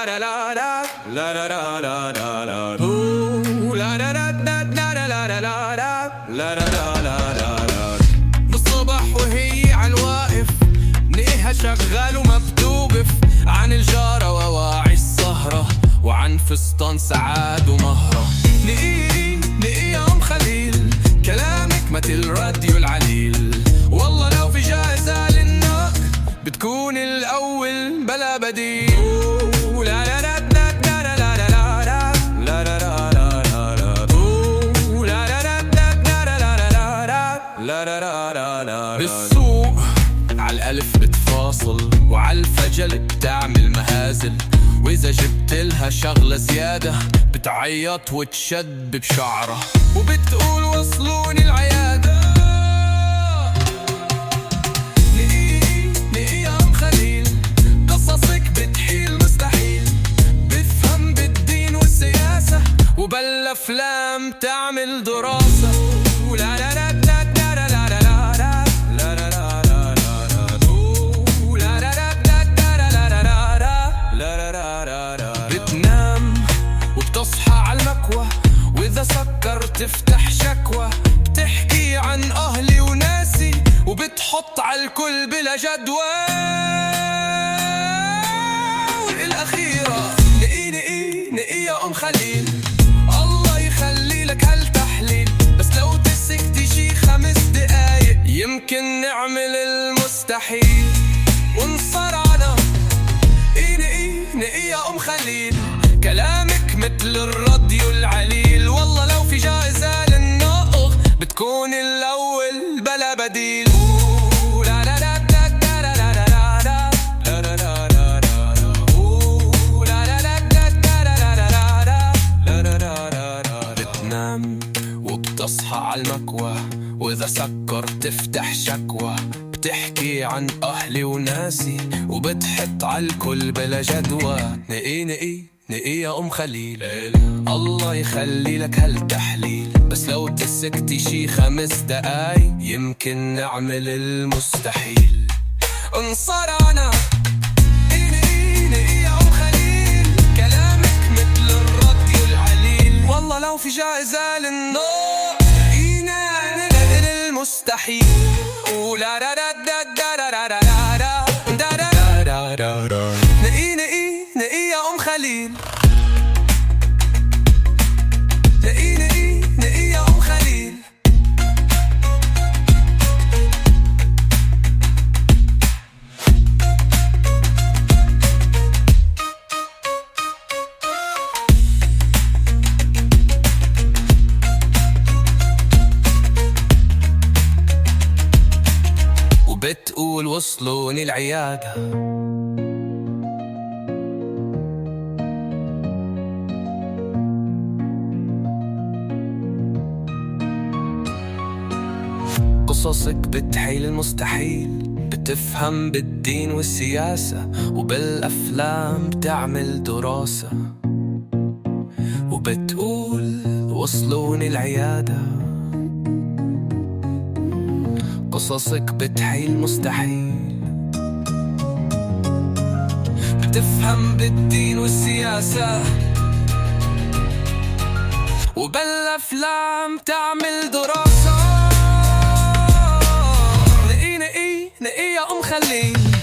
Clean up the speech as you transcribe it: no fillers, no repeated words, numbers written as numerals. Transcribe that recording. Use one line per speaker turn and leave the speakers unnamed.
لا لا لا لا لا لا لا لا لا لا لا لا لا لا لا لا لا لا. بالصبح وهي عالواقف نقيها شغال وما بتوقف، عن الجارة وواعي السهرة وعن فستان سعاد ومهرة. نقي يا أم خليل كلامك مثل الراديو العليل، والله لو في جائزة للنق بتكون الأول بلا بديل. لا لا لا لا لا لا لا لا لا لا لا. بالسوق عالألف بتفاصل وعالفجل بتعمل مهازل، وإذا جبتلها شغلة زيادة بتعيط وتشد بشعرة وبتقول وصلوني العيادة. نقي يا أم خليل قصصك بتحيل مستحيل، بفهم بالدين والسياسة وبالأفلام تعمل دراسة. لا لا لا بتنام وبتصحى عالمكوى، وإذا سكر تفتح شكوى، بتحكي عن أهلي وناسي وبتحط عالكل بلا جدوى. الأخيرة نقي يا أم خليل، الله يخلي لك هالتحليل، بس لو تسكتي شي 5 دقايق يمكن نعمل المستحيل ونصرعنا. نقي يا أم خليل كلامك مثل الراديو العليل، والله لو في جائزة للنقغ بتكون الأول بلا بديل. لا لا لا لا لا لا لا لا لا لا لا لا لا لا. بتنام وبتصحى عالمكوى، وإذا سكر تفتح شكوى، بتحكي عن أهلي وناسي وبتحط عالكل بلا جدوى. نقي يا أم خليل، الله يخلي لك هالتحليل، بس لو تسكتي شي 5 دقايق يمكن نعمل المستحيل انصرعنا. نقي يا أم خليل كلامك مثل الراديو العليل، والله لو في جائزة للنار نعمل المستحيل. ولا را را را را را را را را. نقي يا أم خليل، نقي يا أم خليل. بتقول وصلوني العيادة، قصصك بتحيل المستحيل، بتفهم بالدين والسياسة وبالأفلام بتعمل دراسة، وبتقول وصلوني العيادة. قصصك بتحيل مستحيل، بتفهم بالدين والسياسة وبالأفلام تعمل دراسة. نقي يا أم خليل.